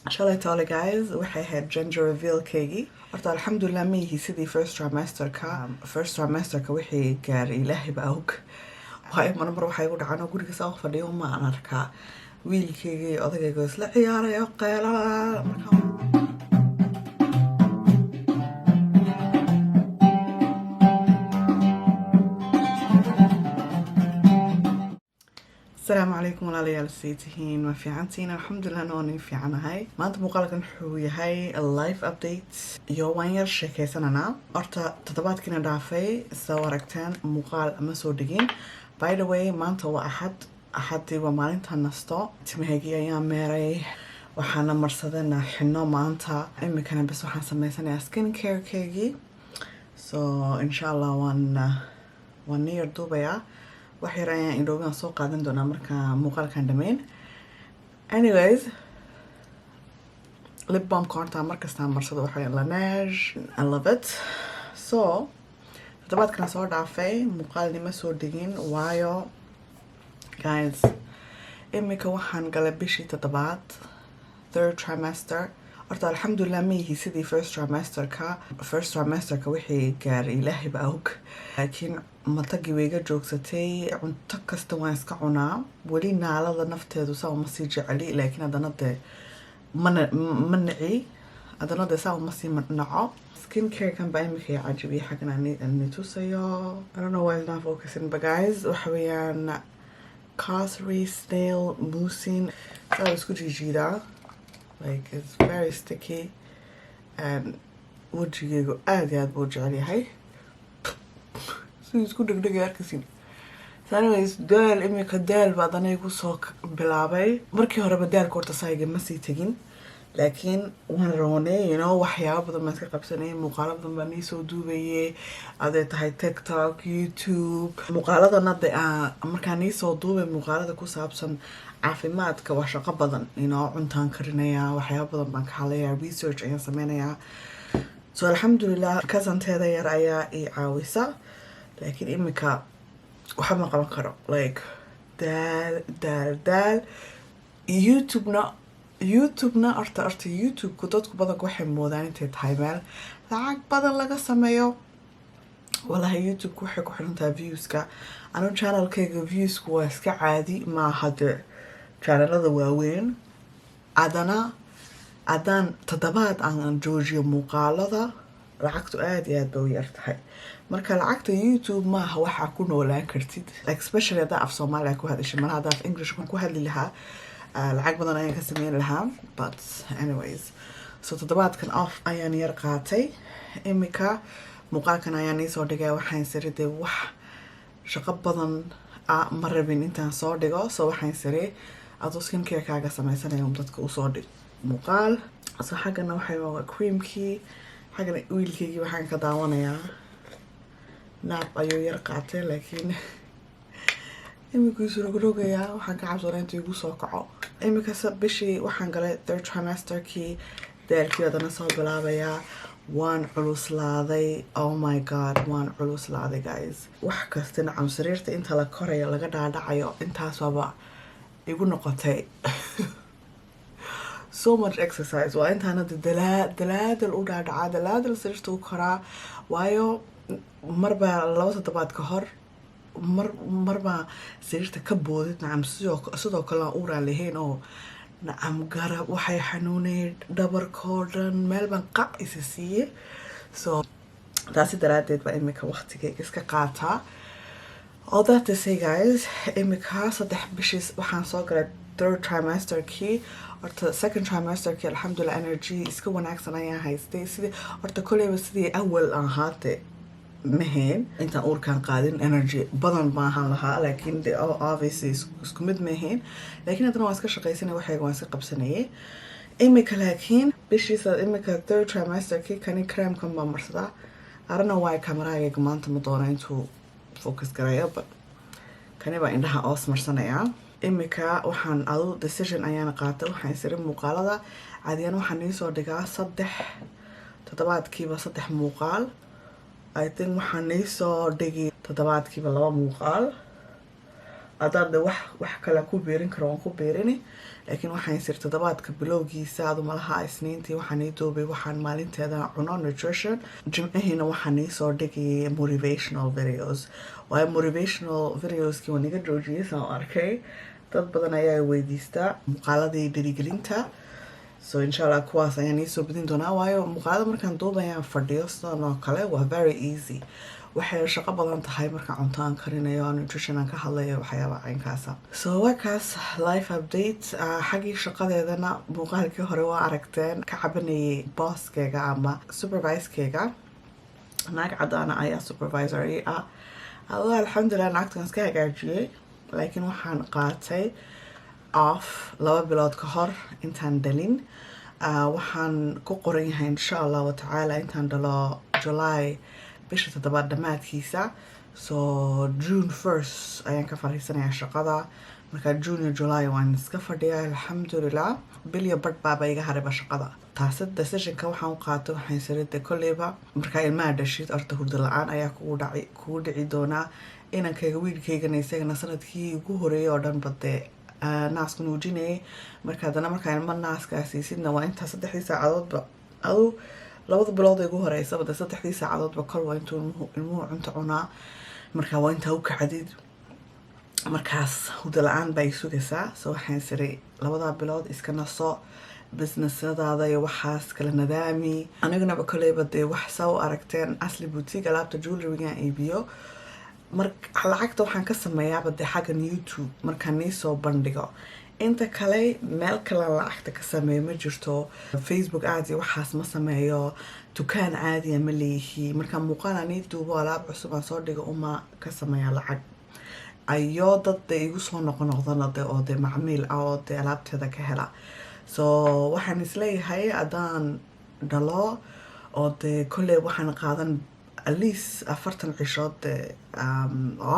Shall I tell you guys waxay ahayd gender reveal-keygii horta alxamdulilah miyihii sidii first trimesterka wixii gaaray ilaahay baa og waayo mar waxay igu dhacaan oo guriga saa u fadhiyo ma aan arkaa wiilkeygii odagayga isla ciyaaraya qeelaa markaa السلام عليكم walaalayaal saytihiin ma fiicantiin alxamdulilah nooni fiicanahay maanta muuqaalkan wuxuu yahay live update iyo waan yar sheekeysananaa horta toddobaadkiina dhaafay soo aragteen muuqaal ma soo dhigin by the way maanta waa axadii waa maalinta nasto timahaygii ayaan meeray waxaana marsadana xino maanta imikana bas waxaan sameysanayaa skin care-keygii so insha allah waan niyar duubayaa wax yar ayaan indhoogan soo qaadan doonaa marka muuqaalkan dhammayn anyways lip balmka horta markastaa marsado waxaa Laneige I love it so toddobaadkana soo dhaafay muuqaalnima soo dhigin waayo guys imika waxaan galay bishii toddobaad third trimester horta alxamdulilah miyihii sidii first trimesterka wixii gaaray ilaahay baa og laakiin matagii wayga joogsatay cunto kasta waan iska cunaa weli naalada nafteedu saa uma sii jeceli laakiin haddana dee ma nici haddana dee saa uma sii naco skin care-kan baa imika cajibiyay xaggan ani tusayo I don't know why it's not focusing but guys waxa weeyaan Cosrx Snail Mucin saa isku jiijiidaa like it's very sticky and wajigaygu aad iyo aad buu jecel yahay sidii isku dhegdhegay arkaysin anyways daal imika daal baa adana igu soo bilaabay markii horeba daalka horta sayga ma sii tegin laakiin waan roonay waxyaabo badan baan iska qabsanay muuqaalo badan baan nii soo duubayay aday tahay TikTok YouTube muuqaaladana de markaan nii soo duubay muuqaalada ku saabsan caafimaadka waa shaqo badan cuntaan karinayaa waxyaabo badan baan ka hadlayaa research ayaan sameynayaa so alxamdulilah kasanteeda yar ayaa ii caawisa laakiin imika waxa ma qaban karo like daal youtubena horta youtube-ku dadku badanka waxay moodaan intay tahay meel lacag badan laga sameeyo walahi youtube-ku waxay ku xiran tahay viewska anu channelkayga viewsku waa iska caadi maaha dee channelada waaweyn haddaan toddobaad aan joojiyo muuqaalada lacagtu aad iyo aad bay u yar tahay marka lacagta youtube maaha waxaa ku noolaan kartid especially haddaa af soomaaliya ku hadashay mana haddaa af english ku hadli lahaa lacag badan ayaan ka sameyn lahaa but anyways so toddobaadkan off ayaan yar qaatay imika muuqaalkan ayaan iisoo dhigay waxaan siri dee wax shaqo badan ma rabin intaan soo dhigo so waxaan siri adoo skin care-kaaga sameysanaya dadka usoo dhig muuqaal so xaggana waxay waa creamkii xaggana wiilkeygii waxaan ka daawanayaa naab ayuu yar qaatay laakiin imikuu isrogrogayaa waxaan ka cabsoonaa intuu igu soo kaco imika bishii waxaan galay third trimesterkii daalkii adana soo bilaabayaa waan culuslaaday oh my god waan culuslaaday guys wax kasta nacam sariirta inta la korayo laga dhaadhacayo intaas waaba igu noqotay so much exercise waa intaana dalaadal u dhaadhacaa dalaadal sariirta u koraa waayo marbaa 2 toddobaad ka hor marbaa sariirta ka boodid nacam sidoo kale aan uraan lahayn oo nacam garab waxay xanuunay dhabarkoo dhan meel baan qac isa siiyey so taasi daraadeed baa imika waqtigayga iska qaataa all that to say guys imika 3 bishii waxaan soo galay third trimesterkii horta second trimesterkii alxamdulilah energy iska wanaagsan ayaan haystay sidii horta koleyba sidii awal ahaatee mahayn intaan uurkaan qaadin energy badan baahan lahaa laakiin obviously isku mid mahayn laakiin haddana waan iska shaqaysanay waxayga waan iska qabsanayay imika laakiin bishiisa imika third trimesterkii kani creamkan baa marsadaa arana waay kamarahayga maanta ma doona intuu focus garayo but kani baa indhaha oos marsanayaa imika waxaan adu decision ayaan qaatay waxaan isiri muuqaalada caadiyan waxaan iisoo dhigaa 3 toddobaadkiiba 3 muuqaal I think waxaan iisoo dhigi toddobaadkiiba 2 muuqaal haddaad wax kale ku beerin karo waan ku beerini laakiin waxaan sir toddobaadka bilowgiisa adu malaha isniintii waxaan ii duubay waxaan maalinteeda cuno nutrition jimcihiina waxaan ii soo dhigay motivational videos waayo motivational videoskii waan iga joojiyay saan arkay dad badan ayaa weydiistaa muuqaaladii dhiirigelinta so inshallah kuwaas ayaan ii soo badin doonaa waayo muuqaalada markaan duubayaan fadhiyo sidan oo kale waa very easy waxay shaqo badan tahay markaan cunto aan karinayo nutrition aan ka hadlayo waxyaabaha caynkaasa so wakaas life update xaggii shaqadeedana muuqaalkii hore waa aragteen ka cabanayay bosskeyga ama supervisekeyga naag cadaana ayaa supervisor ii ah allah alxamdulilah naagtan iska hagaajiyey laakiin waxaan qaatay off 2 bilood ka hor intaan dhalin waxaan ku qoran yahay insha allahu tacaala intaan dhalo July bisha 7 dhamaadkiisa so June 1st ayaan ka fariisanayaa shaqada marka June iyo July waan iska fadhiyaa alxamdulilah bilya badh baaba iga harayba shaqada taasi decisionka waxaan u qaatay waxaan sirida kolleyba marka ilmaha dhashid horta hurdo la-aan ayaa kugu dhici doonaa inankayga wiilkaygana isagana sanadkii ugu horeeyay oo dhan badee naaska nuujinayay marka haddana markaa ilma naaska siisidna waa intaa 3 saacadoodba adu 2 bilood ugu horeysa bada 3 saacadoodba kor waa intuu ilmuhu cunto cunaa marka waa intaa u kacdid markaas hurdo la-aan bay sugaysaa so waxaan siray 2 bilood iska naso businessadaada iyo waxaas kala nadaami anigunaba kolleyba dee wax saa u aragteen asli boutique alaabta jewelryga iibiyo lacagta waxaan ka sameeyaaba dee xaggan YouTube markaan nii soo bandhigo inta kale meel kale lacagta ka sameeyo ma jirto Facebook ads iyo waxaas ma sameeyo dukaan caadiya ma leeyihi marka muuqaal aan ii duubo alaab cusub aan soo dhigo uma ka sameeya lacag ayo dad dee igu soo noqonoqdana dee oo dee macmiil ah oo dee alaabteeda ka hela so waxaan isleeyahay haddaan dhalo oo dee kolley waxaan qaadan at least 40 cishood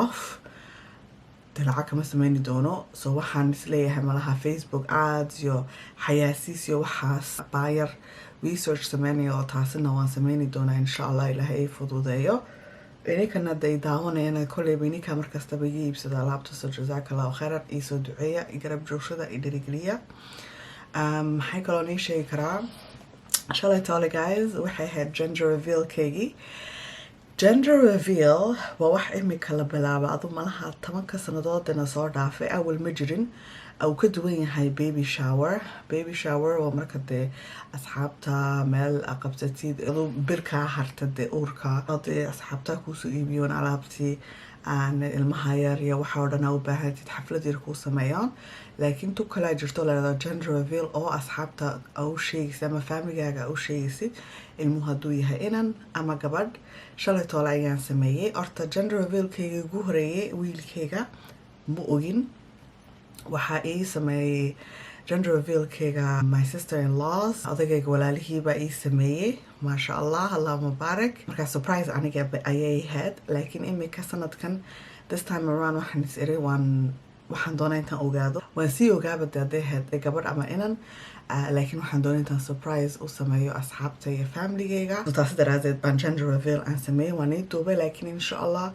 off dee lacag kama sameyni doono so waxaan isleeyahay malaha Facebook ads iyo xayaasiis iyo waxaas baayar research sameynaya oo taasina waan sameyni doonaa insha allah ilaahay ay fududeeyo inikana day daawanayana kolleyba ininka markastaba iga iibsada alaabta so jazakallahu khayran iisoo duceeya garab joogshada i dhirigeliya maxay kaloo nii sheegi karaa shalay tole guys waxay ahayd gender reveal-keygii gender reveal waa wax imika la bilaaba adu malaha 10 sanadoodana soo dhaafay awal ma jirin uu ka duwan yahay baby shower waa marka dee asxaabta meel qabsatid adu birkaa harta dee uurka dee asxaabta kuusoo iibiyoon alaabtii aan ilmaha yar iyo waxa oo dhan u baahantid xaflad yar kuu sameeyaan laakiin tu kala jirto la gender reveal oo asxaabta u sheegaysa ama famigaaga u sheegaysid ilmuhu hadduu yahay inan ama gabadh shalay toole ayaan sameeyey horta gender reveal-keyga ugu horeeyay wiilkeyga ma ogin waxaa ii sameeyey gender reveal-keyga my sister-in-laws odagayga walaalihiibaa ii sameeyey maasha allah allah mubaarak markaa surprise aniga ayay ahayd laakiin imika sanadkan this time around waxaan is iri waxaan doonaa intaan ogaado waan sii ogaaba dee hadday ahayd gabadh ama inan laakiin waxaan doonaa intaan surprise u sameeyo asxaabta iyo familygeyga taasi daraadeed baan gender reveal aan sameeyey waan ii duubay laakiin insha allah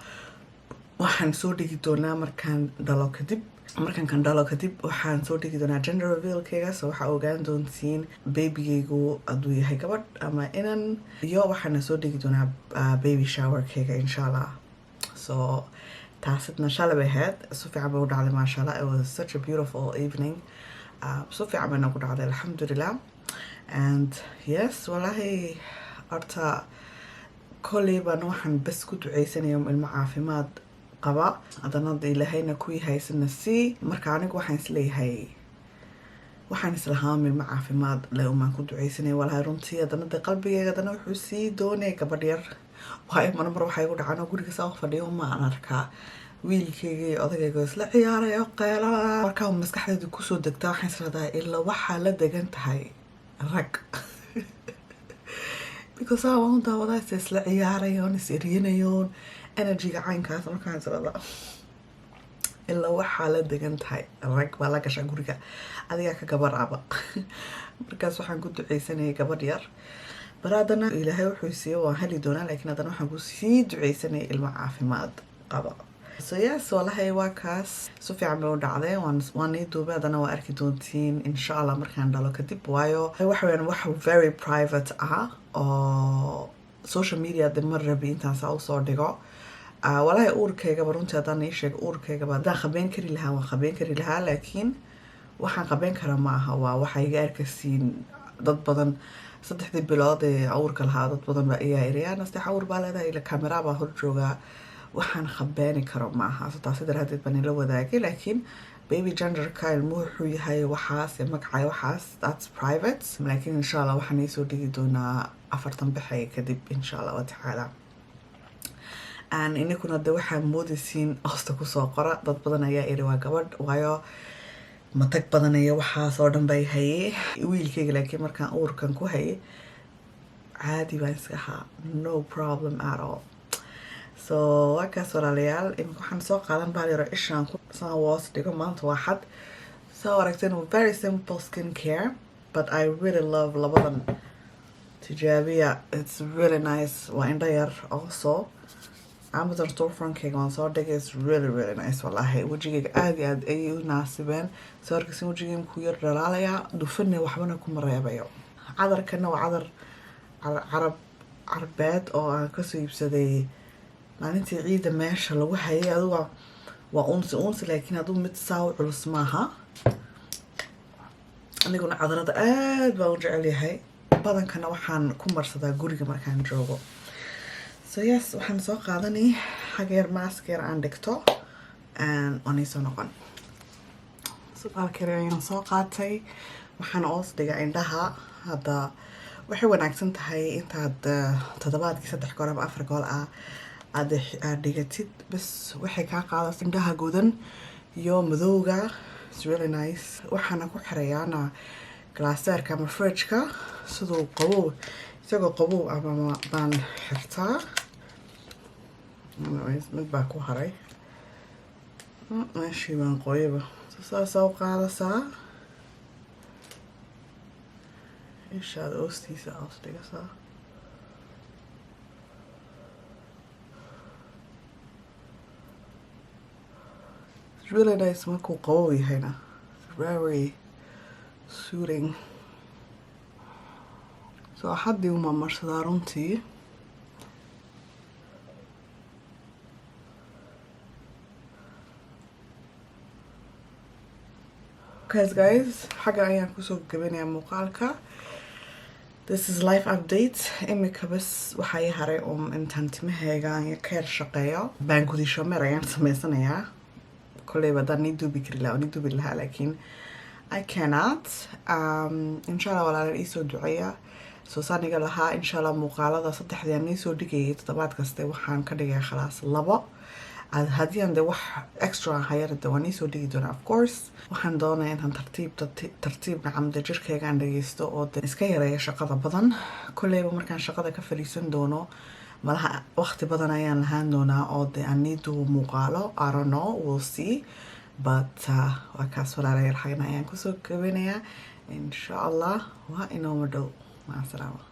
waxaan soo dhigi doonaa markaan dhalo kadib waxaan soo dhigi doonaa gender reveal-keyga so waxaa ogaan doontiin babygeygu hadduu yahay gabadh ama inan iyo waxaana soo dhigi doonaa baby shower-keyga insha allah so taasidna shalay bay ahayd si fiican bay u dhacday maasha allah it was such a beautiful evening si fiican bayna ku dhacday alxamdulilah and yes walahi horta kolleyban waxaan bas ku duceysanaya ilmo caafimaad qaba haddana ilaahayna kuwii haysana sii marka anigu waxaan isleeyahay waxaan islahaa ilmo caafimaad le umaan ku duceysanaya walahi runtii haddana dee qalbigeyga haddana wuxuu sii doonaya gabadh yar waayo mar waxay igu dhacaan oo guriga saa fadhiyo maan arkaa wiilkeyga iyo odagayga isla ciyaaraya qeela markaa maskaxdeedu kusoo degtaa waxaan isradaa ilaa waxaa la degan tahay rag because waan daawadaa is isla ciyaarayoon is erinayoon energy-ga caynkaas markaan isradaa ilaa waxaa la degan tahay rag baa la gashaa guriga adigaa ka gabar aba markaas waxaan ku duceysanayay gabadh yar bar haddana ilaahay wuxuu siiyo waan heli doonaa laakiin haddana waxaan ku sii duceysanayay ilmo caafimaad qaba so yes wallahi waa kaas si fiican bay u dhacday waan ii duubay haddana waa arki doontiin insha allah markaan dhalo kadib waayo waxa weeyaan wax very private ah oo social media de mar rabi intaan saa usoo dhigo wallahi uurkaygaba runtii haddaan ii sheego uurkaygaba haddaan qabeyn kari lahaa waan qabeyn kari lahaa laakiin waxaan qabeyn kara ma aha waa waxa iga arkasiin dad badan 3 bilood ee uurka lahaa dad badan baa iyaa iriyaan aste uur baa leedahay ila camera baa hor joogaa waxaan qabeeni karo ma aha so taasi daraadeed baan ila wadaagay laakiin baby genderka ilmuhu wuxuu yahay waxaas magacay waxaas that's private laakiin insha allah waxaan iisoo dhigi doonaa 40 bixay kadib insha allah tacaala inikuna de waxaa moodaysiin hoosta kusoo qora dad badan ayaa iri waa gabadh waayo matag badan iyo waxaas oo dhan bay hayay wiilkayga laakiin markaan uurkan ku hayay caadi baan iska ahaa no problem at all so waa kaas walaalayaal imika waxaan soo qaadan baa yaro ishaan ku saan woos dhigo maanta waa xad soo aragteen very simple skin care but I really love labadan tijaabiya it's really nice waa indha yar also Amazon storefrontkayga waan soo dhigay it's really nice wallahi wajigayga aad iyo aad ayay u naasibeen soo arkaysin wajigayga ku yar dhalaalayaa dhufanna waxbana kuma reebayo cadarkana waa cadar carbeed oo aan kasoo iibsaday maalintii ciida meesha lagu hayay aduga waa unsi laakiin aduu mid saa u culus maaha aniguna cadarada aad baan u jecel yahay badankana waxaan ku marsadaa guriga markaan joogo so yes waxaan soo qaadanay xageer mask yar aan dhigto waan iisoo noqon suqaalkale ayaan soo qaatay waxaan oos dhigaa indhaha hadda waxay wanaagsan tahay intaad toddobaadkii 3 goor ama 4 goor aad dhigatid bas waxay kaa qaadaysaa indhaha gudan iyo madowga it's really nice waxaana ku xirayaana glasseerka ama fridge-ka sidoo qabow isagoo qabow ama baan xirtaa mid baa ku haray meeshii baan qoyaba saasoo qaadasaa ishaad hoostiisa hoos dhigasaa it's really nice markuu qabow yahayna it's very soothing so haddii uma marsadaa runtii guys xagga ayaan kusoo gabanayaa muuqaalka this is life update imika bas waxaa ii haray intaan timahayga ka yar shaqeeyo baangudisho meer ayaan sameysanayaa kolleyba haddaan nii duubi kari lahaa oo nii duubi lahaa laakiin I cannot insha allah walaalal iisoo duceeya soo saaniga lahaa insha allah muuqaalada 3 aan iisoo dhigayay toddobaad kaste waxaan ka dhigay khalaas 2 haddii aan de wax extra hayar de waan iisoo dhigi doonaa of course waxaan doonayaa intaan tartiib nacamda jirkaygaan dhageysto oo de iska yareeya shaqada badan kolleyba markaan shaqada ka fadhiisan doono malaha waqti badan ayaan lahaan doonaa oo de aan niidu muuqaalo I don't know we'll see but waa kaas walaalayaal xagna ayaan kusoo gabanayaa insha allah waa inoo madhow maca salaama